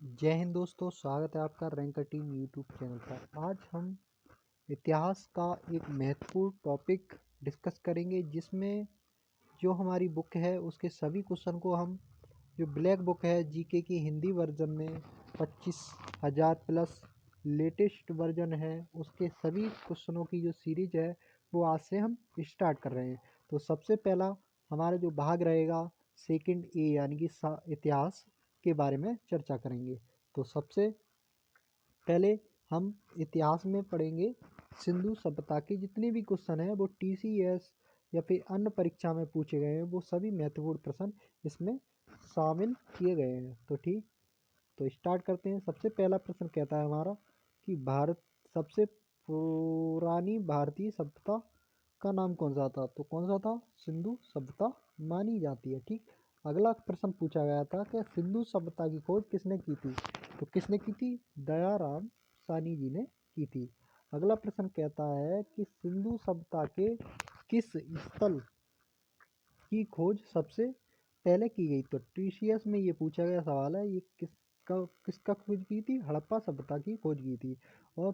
जय हिंद दोस्तों, स्वागत है आपका रैंकर टीम यूट्यूब चैनल पर। आज हम इतिहास का एक महत्वपूर्ण टॉपिक डिस्कस करेंगे, जिसमें जो हमारी बुक है उसके सभी क्वेश्चन को हम जो ब्लैक बुक है जीके की हिंदी वर्जन में 25,000 प्लस लेटेस्ट वर्जन है, उसके सभी क्वेश्चनों की जो सीरीज है वो आज से हम स्टार्ट कर रहे हैं। तो सबसे पहला हमारा जो भाग रहेगा सेकंड ए यानी कि इतिहास के बारे में चर्चा करेंगे। तो सबसे पहले हम इतिहास में पढ़ेंगे सिंधु सभ्यता के जितने भी क्वेश्चन हैं वो टीसीएस या फिर अन्य परीक्षा में पूछे गए हैं, वो सभी महत्वपूर्ण प्रश्न इसमें शामिल किए गए हैं। तो ठीक, तो स्टार्ट करते हैं। सबसे पहला प्रश्न कहता है हमारा कि भारत सबसे पुरानी भारतीय सभ्यता का नाम कौन सा था? तो कौन सा था? सिंधु सभ्यता मानी जाती है। ठीक, अगला प्रश्न पूछा गया था कि सिंधु सभ्यता की खोज किसने की थी? तो किसने की थी? दयाराम सानी जी ने की थी। अगला प्रश्न कहता है कि सिंधु सभ्यता के किस स्थल की खोज सबसे पहले की गई? तो टीसीएस में ये पूछा गया सवाल है, ये किसका खोज की थी? हड़प्पा सभ्यता की खोज की थी। और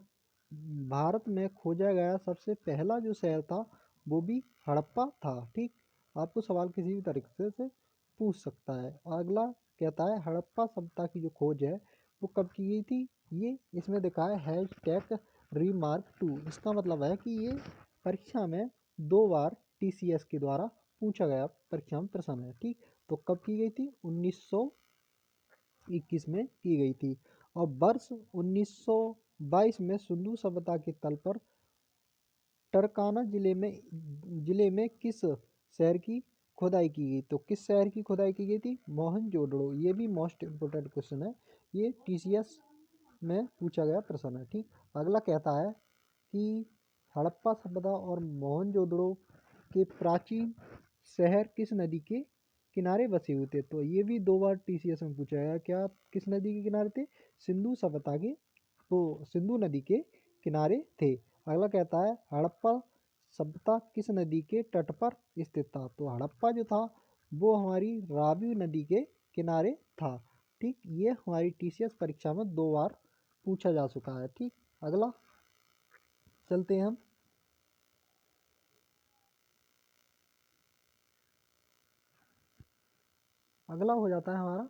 भारत में खोजा गया सबसे पहला जो शहर था वो भी हड़प्पा था। ठीक, आपको सवाल किसी भी तरीके से पूछ सकता है। अगला कहता है हड़प्पा सभ्यता की जो खोज है वो कब की गई थी? ये इसमें दिखा है हैशटैग रीमार्क 2। इसका मतलब है कि ये परीक्षा में 2 बार टीसीएस के द्वारा पूछा गया परीक्षा में प्रश्न है। ठीक, तो कब की गई थी? 1921 में की गई थी। और वर्ष 1922 में सिंधु सभ्यता के तल पर टरकाना जिले में किस शहर की खुदाई की गई? तो किस शहर की खुदाई की गई थी? मोहनजोदड़ो। ये भी मोस्ट इम्पोर्टेंट क्वेश्चन है, ये टीसीएस में पूछा गया प्रश्न है। ठीक, अगला कहता है कि हड़प्पा सभ्यता और मोहनजोदड़ो के प्राचीन शहर किस नदी के किनारे बसे हुए थे? तो ये भी 2 बार टीसीएस में पूछा गया। क्या किस नदी के किनारे थे? सिंधु सभ्यता के, तो सिंधु नदी के किनारे थे। अगला कहता है हड़प्पा सभ्यता किस नदी के तट पर स्थित था? तो हड़प्पा जो था वो हमारी रावी नदी के किनारे था। ठीक, ये हमारी टीसीएस परीक्षा में 2 बार पूछा जा चुका है। ठीक, अगला चलते हैं हम। अगला हो जाता है हमारा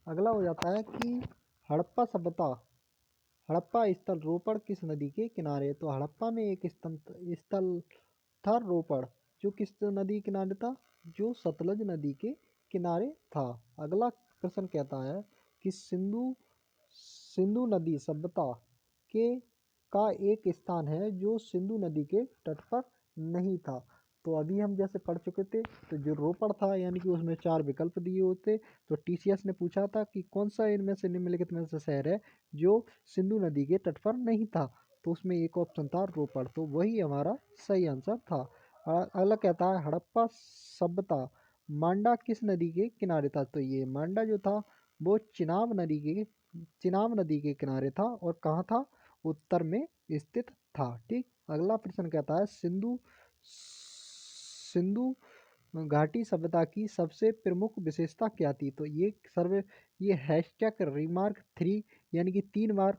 अगला हो जाता है कि हड़प्पा सभ्यता हड़प्पा स्थल रोपड़ किस नदी के किनारे? तो हड़प्पा में एक स्थल था रोपड़, जो किस नदी के किनारे था? जो सतलज नदी के किनारे था। अगला प्रश्न कहता है कि सिंधु सिंधु नदी सभ्यता के का एक स्थान है जो सिंधु नदी के तट पर नहीं था। तो अभी हम जैसे पढ़ चुके थे, तो जो रोपड़ था यानी कि उसमें 4 विकल्प दिए होते, तो टीसीएस ने पूछा था कि कौन सा इनमें से निम्नलिखित में से शहर है जो सिंधु नदी के तट पर नहीं था? तो उसमें एक ऑप्शन था रोपड़, तो वही हमारा सही आंसर था। अगला कहता है हड़प्पा सभ्यता मांडा किस नदी के किनारे था? तो ये मांडा जो था वो चिनाब नदी के किनारे था। और कहाँ था? उत्तर में स्थित था। ठीक, अगला प्रश्न कहता है सिंधु सिंधु घाटी सभ्यता की सबसे प्रमुख विशेषता क्या थी? तो ये हैशटैग रिमार्क 3 यानी कि 3 बार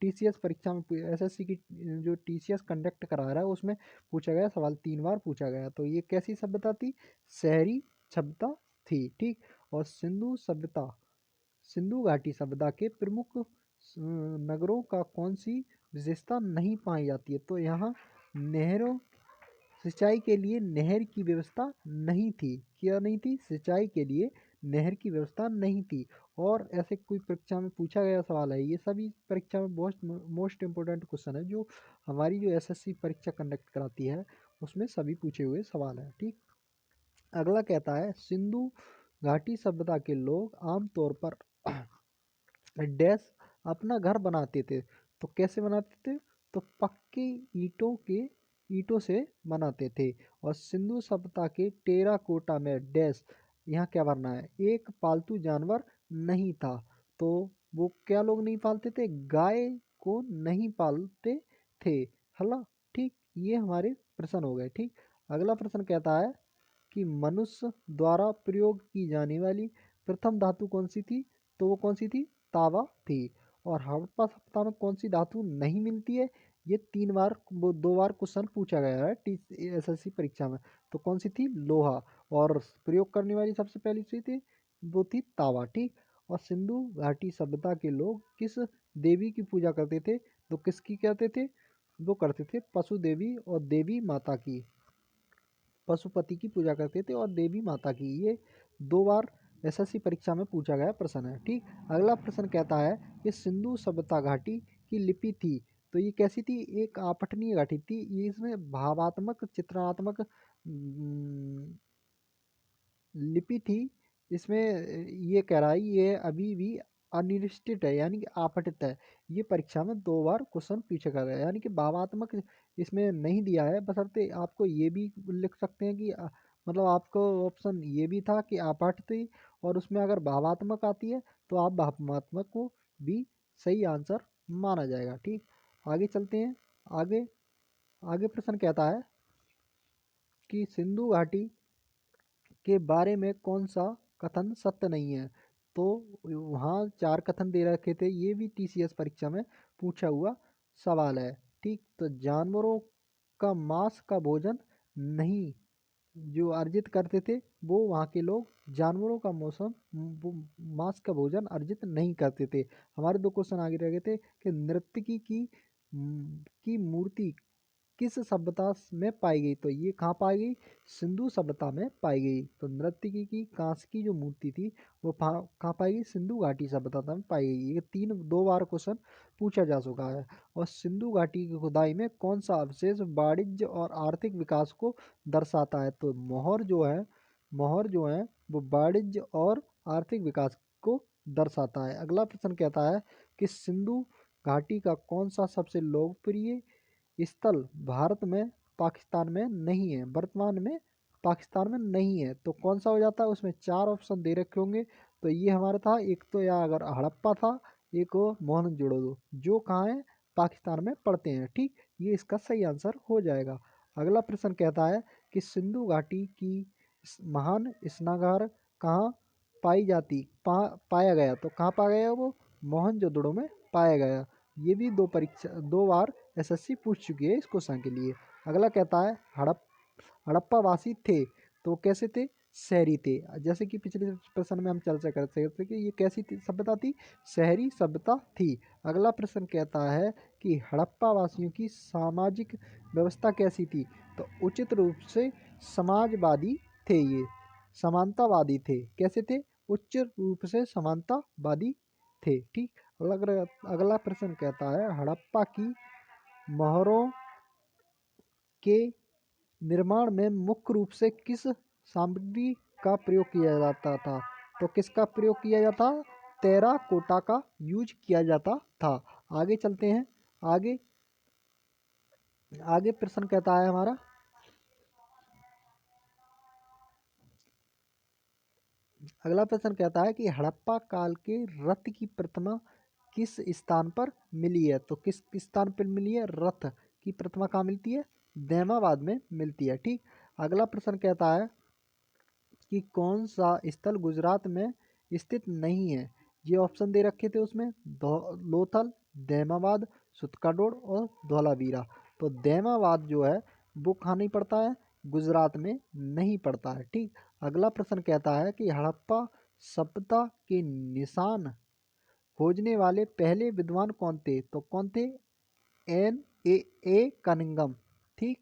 टीसीएस परीक्षा में एसएससी की जो टीसीएस कंडक्ट करा रहा है उसमें पूछा गया सवाल, 3 बार पूछा गया। तो ये कैसी सभ्यता थी? शहरी सभ्यता थी। ठीक, और सिंधु घाटी सभ्यता के प्रमुख नगरों का कौन सी विशेषता नहीं पाई जाती है? तो यहाँ नहरों सिंचाई के लिए नहर की व्यवस्था नहीं थी। क्या नहीं थी? सिंचाई के लिए नहर की व्यवस्था नहीं थी। और ऐसे कोई परीक्षा में पूछा गया सवाल है, ये सभी परीक्षा में मोस्ट इम्पोर्टेंट क्वेश्चन है जो हमारी जो एसएससी परीक्षा कंडक्ट कराती है उसमें सभी पूछे हुए सवाल है। ठीक, अगला कहता है सिंधु घाटी सभ्यता के लोग आमतौर पर डैश अपना घर बनाते थे। तो कैसे बनाते थे? तो पक्के ईंटों से बनाते थे। और सिंधु सभ्यता के टेराकोटा में डैश, यहाँ क्या भरना है? एक पालतू जानवर नहीं था। तो वो क्या लोग नहीं पालते थे? गाय को नहीं पालते थे। हला, ठीक, ये हमारे प्रश्न हो गए। ठीक, अगला प्रश्न कहता है कि मनुष्य द्वारा प्रयोग की जाने वाली प्रथम धातु कौन सी थी, तो वो कौन सी थी, तांबा थी। और हड़प्पा सभ्यता में कौन सी धातु नहीं मिलती है, ये 3 बार 2 बार क्वेश्चन पूछा गया है एसएससी परीक्षा में। तो कौन सी थी, लोहा। और प्रयोग करने वाली सबसे पहली सी थी, वो थी तांबा। ठीक। और सिंधु घाटी सभ्यता के लोग किस देवी की पूजा करते थे, तो किसकी कहते थे, वो करते थे पशु देवी और देवी माता की, पशुपति की पूजा करते थे और देवी माता की। ये 2 बार एसएससी परीक्षा में पूछा गया प्रश्न है। ठीक। अगला प्रश्न कहता है कि सिंधु सभ्यता घाटी की लिपि थी, तो ये कैसी थी, एक आपठनीय घाटी थी। ये इसमें भावात्मक चित्रात्मक लिपि थी। इसमें ये कह रहा है ये अभी भी अनिर्दिष्ट है, यानी कि आपठित है। ये परीक्षा में 2 बार क्वेश्चन पूछा कर रहा है, यानी कि भावात्मक इसमें नहीं दिया है। बशर्ते आपको ये भी लिख सकते हैं कि मतलब आपको ऑप्शन ये भी था कि आपाठ थी, और उसमें अगर भावात्मक आती है तो आप भावात्मक को भी सही आंसर माना जाएगा। ठीक। आगे चलते हैं। आगे आगे प्रश्न कहता है कि सिंधु घाटी के बारे में कौन सा कथन सत्य नहीं है। तो वहाँ 4 कथन दे रखे थे, ये भी टीसीएस परीक्षा में पूछा हुआ सवाल है। ठीक। तो जानवरों का मांस का भोजन नहीं जो अर्जित करते थे, वो वहाँ के लोग जानवरों का मांस का भोजन अर्जित नहीं करते थे। हमारे 2 क्वेश्चन आगे रह गए थे कि नर्तकी की मूर्ति किस सभ्यता में पाई गई, तो ये कहाँ पाई गई, सिंधु सभ्यता में पाई गई। तो नर्तकी की कांस्य की जो मूर्ति थी वो कहाँ पाई गई, सिंधु घाटी सभ्यता में पाई गई। ये 2 बार क्वेश्चन पूछा जा चुका है। और सिंधु घाटी की खुदाई में कौन सा अवशेष वाणिज्य और आर्थिक विकास को दर्शाता है, तो मोहर जो है वो वाणिज्य और आर्थिक विकास को दर्शाता है। अगला प्रश्न कहता है कि सिंधु घाटी का कौन सा सबसे लोकप्रिय स्थल भारत में पाकिस्तान में नहीं है, वर्तमान में पाकिस्तान में नहीं है, तो कौन सा हो जाता है। उसमें 4 ऑप्शन दे रखे होंगे। तो ये हमारा था, एक तो या अगर हड़प्पा था, एक वो मोहनजोदड़ो, जो कहाँ है, पाकिस्तान में पड़ते हैं। ठीक। ये इसका सही आंसर हो जाएगा। अगला प्रश्न कहता है कि सिंधु घाटी की महान स्नानघाट कहाँ पाया गया, तो कहाँ पाया गया, वो मोहनजोदड़ो में पाया गया। ये भी 2 बार एसएससी पूछ चुकी है इस क्वेश्चन के लिए। अगला कहता है हड़प्पा वासी थे, तो कैसे थे, शहरी थे। जैसे कि पिछले प्रश्न में हम चर्चा करते थे कि ये कैसी सभ्यता थी, शहरी सभ्यता थी। अगला प्रश्न कहता है कि हड़प्पा वासियों की सामाजिक व्यवस्था कैसी थी, तो उचित रूप से समाजवादी थे। ये समानतावादी थे, कैसे थे, उच्च रूप से समानतावादी थे। ठीक। अगला प्रश्न कहता है हड़प्पा की मोहरों के निर्माण में मुख्य रूप से किस सामग्री का प्रयोग किया जाता था, तो किसका प्रयोग किया जाता, टेराकोटा का यूज किया जाता था। आगे चलते हैं। आगे आगे प्रश्न कहता है हमारा, अगला प्रश्न कहता है कि हड़प्पा काल के रथ की प्रतिमा किस स्थान पर मिली है, तो किस स्थान पर मिली है, रथ की प्रतिमा कहाँ मिलती है, दैमाबाद में मिलती है। ठीक। अगला प्रश्न कहता है कि कौन सा स्थल गुजरात में स्थित नहीं है। ये ऑप्शन दे रखे थे उसमें, लोथल, दैमाबाद, सुतकाडोर और धौलावीरा। तो दैमाबाद जो है वो कहाँ नहीं पड़ता है, गुजरात में नहीं पड़ता है। ठीक। अगला प्रश्न कहता है कि हड़प्पा सभ्यता के निशान खोजने वाले पहले विद्वान कौन थे, तो कौन थे, ए कनिंगम। ठीक।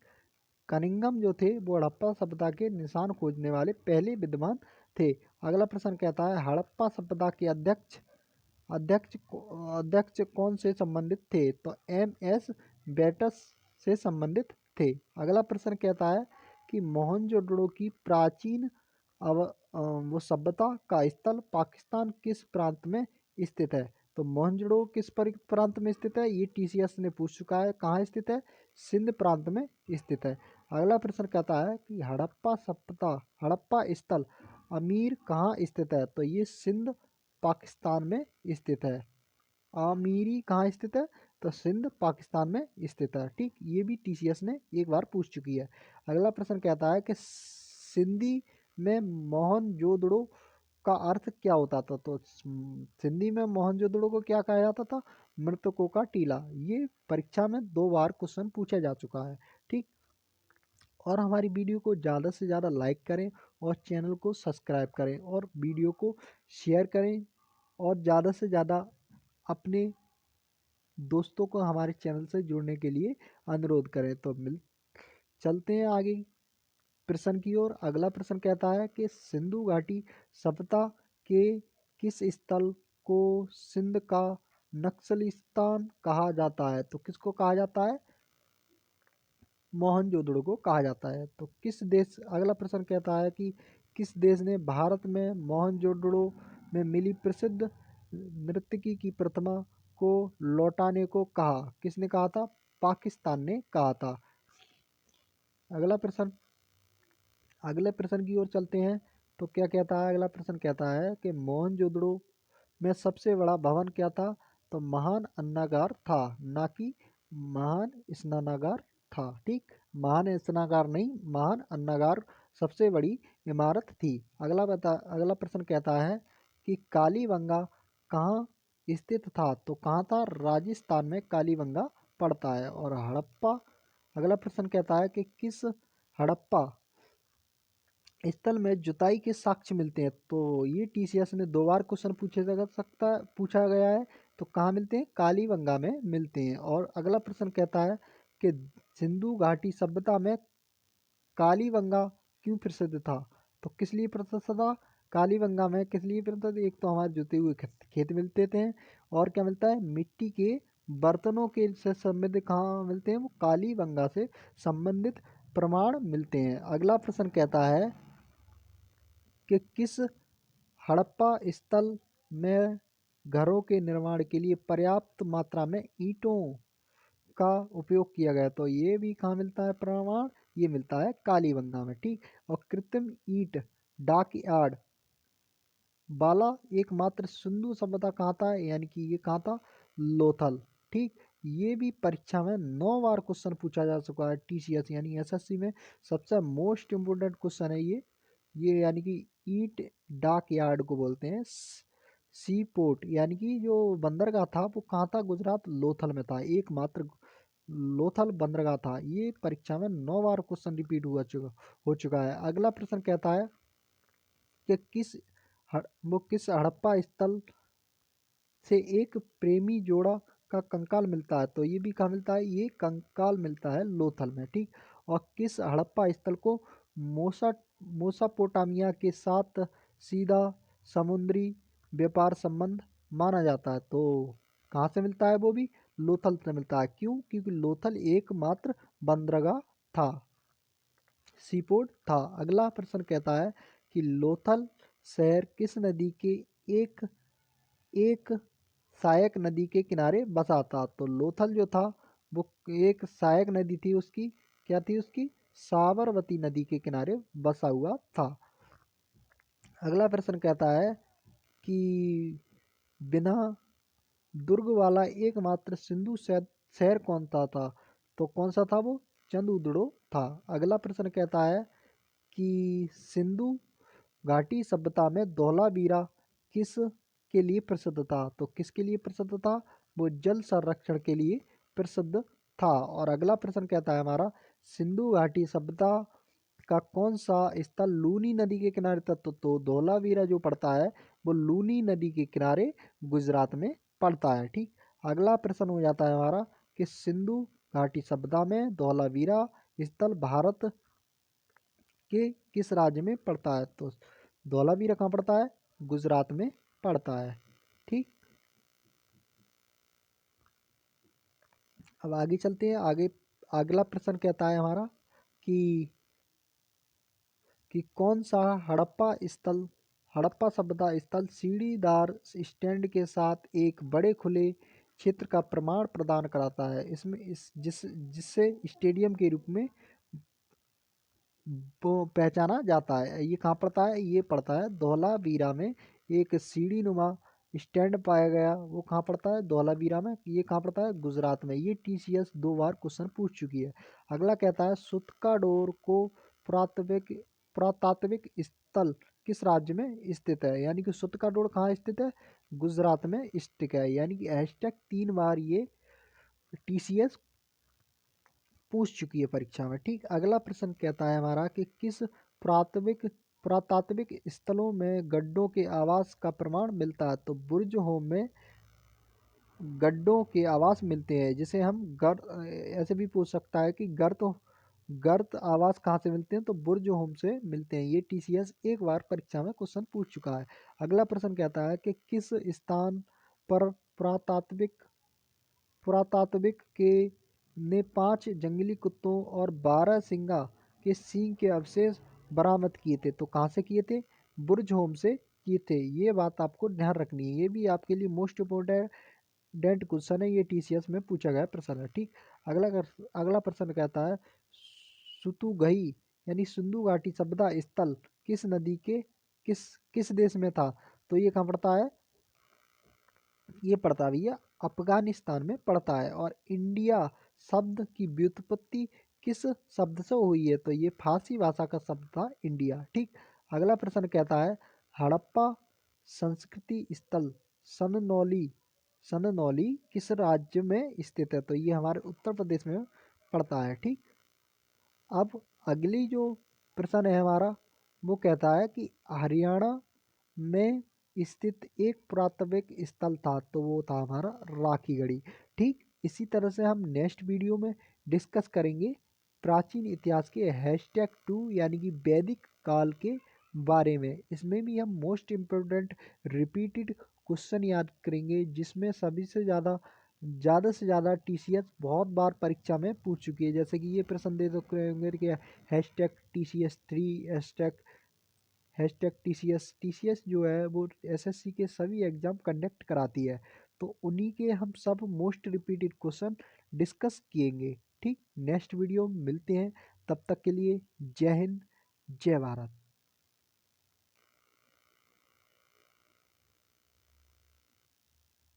कनिंगम जो थे वो हड़प्पा सभ्यता के निशान खोजने वाले पहले विद्वान थे। अगला प्रश्न कहता है हड़प्पा सभ्यता के अध्यक्ष अध्यक्ष कौन से संबंधित थे, तो एम.एस. बेटस से संबंधित थे। अगला प्रश्न कहता है कि मोहनजोदड़ो की प्राचीन वो सभ्यता का स्थल पाकिस्तान किस प्रांत में स्थित है, तो मोहनजोदड़ो किस प्रांत में स्थित है, ये टीसीएस ने पूछ चुका है, कहाँ स्थित है, सिंध प्रांत में स्थित है। अगला प्रश्न कहता है कि हड़प्पा स्थल अमीर कहाँ स्थित है, तो ये सिंध पाकिस्तान में स्थित है। आमीरी कहाँ स्थित है, तो सिंध पाकिस्तान में स्थित है। ठीक। ये भी टीसीएस ने एक बार पूछ चुकी है। अगला प्रश्न कहता है कि सिंधी में मोहनजोदड़ो का अर्थ क्या होता था? तो सिंधी में मोहनजोदड़ो को क्या कहा जाता था? मृतकों का टीला। ये परीक्षा में 2 बार क्वेश्चन पूछा जा चुका है। ठीक। और हमारी वीडियो को ज़्यादा से ज़्यादा लाइक करें और चैनल को सब्सक्राइब करें और वीडियो को शेयर करें और ज़्यादा से ज़्यादा अपने दोस्तों को हमारे चैनल से जुड़ने के लिए अनुरोध करें। तो चलते हैं आगे प्रश्न की ओर। अगला प्रश्न कहता है कि सिंधु घाटी सभ्यता के किस स्थल को सिंध का नक्सलिस्तान कहा जाता है? तो किसको कहा जाता है? मोहनजोदड़ो को कहा जाता है। तो किस देश, अगला प्रश्न कहता है कि किस देश ने भारत में मोहनजोदड़ो में मिली प्रसिद्ध नर्तकी की प्रतिमा को लौटाने को कहा? किसने कहा था? पाकिस्तान ने कहा था। अगला प्रश्न, अगले प्रश्न की ओर चलते हैं। तो क्या कहता है? अगला प्रश्न कहता है कि मोहनजोदड़ो में सबसे बड़ा भवन क्या था? तो महान अन्नागार था, ना कि महान स्नानागार था। ठीक, महान स्नानागार नहीं, महान अन्नागार सबसे बड़ी इमारत थी। अगला प्रश्न कहता है कि कालीबंगा कहाँ स्थित था? तो कहाँ था? राजस्थान में कालीबंगा पड़ता है। और हड़प्पा, अगला प्रश्न कहता है कि किस हड़प्पा स्थल में जुताई के साक्ष्य मिलते हैं? तो ये टीसीएस में 2 बार क्वेश्चन पूछा गया है। तो कहाँ मिलते हैं? कालीबंगा में मिलते हैं। और अगला प्रश्न कहता है कि सिंधु घाटी सभ्यता में कालीबंगा क्यों प्रसिद्ध था? तो किस लिए प्रसिद्ध था? कालीबंगा में किस लिए प्रसिद्ध? एक तो हमारे जुते हुए खेत मिलते थे, और क्या मिलता है? मिट्टी के बर्तनों के से संबंधित कहाँ मिलते हैं? वो कालीबंगा से संबंधित प्रमाण मिलते हैं। अगला प्रश्न कहता है कि किस हड़प्पा स्थल में घरों के निर्माण के लिए पर्याप्त मात्रा में ईंटों का उपयोग किया गया? तो ये भी कहाँ मिलता है प्रमाण? ये मिलता है कालीबंगा में। ठीक। और कृत्रिम ईंट डाक यार्ड वाला एकमात्र सिंधु सभ्यता कहाँ था? यानी कि ये कहाँ था? लोथल। ठीक। ये भी परीक्षा में 9 बार क्वेश्चन पूछा जा चुका है। टीसीएस यानी एसएससी में सबसे मोस्ट इम्पोर्टेंट क्वेश्चन है ये यानी कि ईट डाक यार्ड को बोलते हैं। सी पोर्ट यानी कि जो बंदरगाह था वो कहाँ था? गुजरात लोथल में था। एकमात्र लोथल बंदरगाह था। ये परीक्षा में 9 बार क्वेश्चन रिपीट हो चुका है। अगला प्रश्न कहता है कि किस हड़प्पा स्थल से एक प्रेमी जोड़ा का कंकाल मिलता है? तो ये भी कहाँ मिलता है? ये कंकाल मिलता है लोथल में। ठीक। और किस हड़प्पा स्थल को मोसा मोसापोटामिया के साथ सीधा समुद्री व्यापार संबंध माना जाता है? तो कहाँ से मिलता है? वो भी लोथल से मिलता है। क्यों? क्योंकि लोथल एकमात्र बंदरगाह था, सीपोर्ट था। अगला प्रश्न कहता है कि लोथल शहर किस नदी के एक एक सहायक नदी के किनारे बसा था? तो लोथल जो था वो एक सहायक नदी थी, उसकी क्या थी? उसकी साबरमती नदी के किनारे बसा हुआ था। अगला प्रश्न कहता है कि बिना दुर्ग वाला एकमात्र सिंधु शहर कौन सा था? तो कौन सा था वो? चंद्रदुड़ो था। अगला प्रश्न कहता है कि सिंधु घाटी सभ्यता में धौलावीरा किस के लिए प्रसिद्ध था? तो किसके लिए प्रसिद्ध था? वो जल संरक्षण के लिए प्रसिद्ध था। और अगला प्रश्न कहता है हमारा, सिंधु घाटी सभ्यता का कौन सा स्थल लूनी नदी के किनारे था? तो धौलावीरा जो पड़ता है वो लूनी नदी के किनारे गुजरात में पड़ता है। ठीक। अगला प्रश्न हो जाता है हमारा कि सिंधु घाटी सभ्यता में धौलावीरा स्थल भारत के किस राज्य में पड़ता है? तो धौलावीरा कहाँ पड़ता है? गुजरात में पड़ता है। ठीक। अब आगे चलते हैं। आगे अगला प्रश्न कहता है हमारा कि कौन सा हड़प्पा सभ्यता स्थल सीढ़ीदार स्टैंड के साथ एक बड़े खुले क्षेत्र का प्रमाण प्रदान कराता है? इसमें जिससे स्टेडियम के रूप में वो पहचाना जाता है। ये कहाँ पड़ता है? ये पड़ता है धौलावीरा में। एक सीढ़ी नुमा स्टैंड पाया गया, वो कहाँ पड़ता है? धौलावीरा में। ये कहाँ पड़ता है? गुजरात में। ये टीसीएस 2 बार क्वेश्चन पूछ चुकी है। अगला कहता है सुतका डोर को पुरातत्विक पुरातात्विक स्थल किस राज्य में स्थित है? यानी कि सुत का डोर कहाँ स्थित है? गुजरात में स्थित है। यानी कि हैशटैग 3 बार ये टीसीएस पूछ चुकी है परीक्षा में। ठीक, अगला प्रश्न कहता है हमारा कि किस पुरातात्विक पुरातात्विक स्थलों में गड्ढों के आवास का प्रमाण मिलता है? तो बुर्ज होम में गड्ढों के आवास मिलते हैं, जिसे हम ऐसे भी पूछ सकता है कि गर्त आवास कहाँ से मिलते हैं? तो बुर्ज होम से मिलते हैं। ये टीसीएस एक बार परीक्षा में क्वेश्चन पूछ चुका है। अगला प्रश्न कहता है कि किस स्थान पर पुरातात्विक के ने 5 जंगली कुत्तों और 12 सिंगा के सींग के अवशेष बरामद किए थे? तो कहाँ से किए थे? बुर्ज होम से किए थे। ये बात आपको ध्यान रखनी है, ये भी आपके लिए मोस्ट इम्पोर्टेंट डेंट क्वेश्चन है, ये टीसीएस में पूछा गया प्रश्न है। ठीक, अगला प्रश्न कहता है सुतुगही यानी सिंधु घाटी सभ्यता स्थल किस नदी के किस किस देश में था? तो ये कहाँ पड़ता है? ये पड़ता है भैया अफगानिस्तान में पड़ता है। और इंडिया शब्द की व्युत्पत्ति किस शब्द से हुई है? तो ये फारसी भाषा का शब्द था इंडिया। ठीक, अगला प्रश्न कहता है हड़प्पा संस्कृति स्थल सननौली सननौली किस राज्य में स्थित है? तो ये हमारे उत्तर प्रदेश में पड़ता है। ठीक, अब अगली जो प्रश्न है हमारा वो कहता है कि हरियाणा में स्थित एक पुरातात्विक स्थल था, तो वो था हमारा राखीगढ़ी। ठीक, इसी तरह से हम नेक्स्ट वीडियो में डिस्कस करेंगे प्राचीन इतिहास के #2 यानी कि वैदिक काल के बारे में। इसमें भी हम मोस्ट इम्पोर्टेंट रिपीटेड क्वेश्चन याद करेंगे, जिसमें सभी से ज़्यादा टीसीएस बहुत बार परीक्षा में पूछ चुकी है। जैसे कि ये प्रश्न दे सकते होंगे कि #TCS3 #TCS जो है वो एसएससी के सभी एग्जाम कंडक्ट कराती है, तो उन्हीं के हम सब मोस्ट रिपीटेड क्वेश्चन डिस्कस किएंगे। ठीक, नेक्स्ट वीडियो में मिलते हैं, तब तक के लिए जय हिंद जय भारत।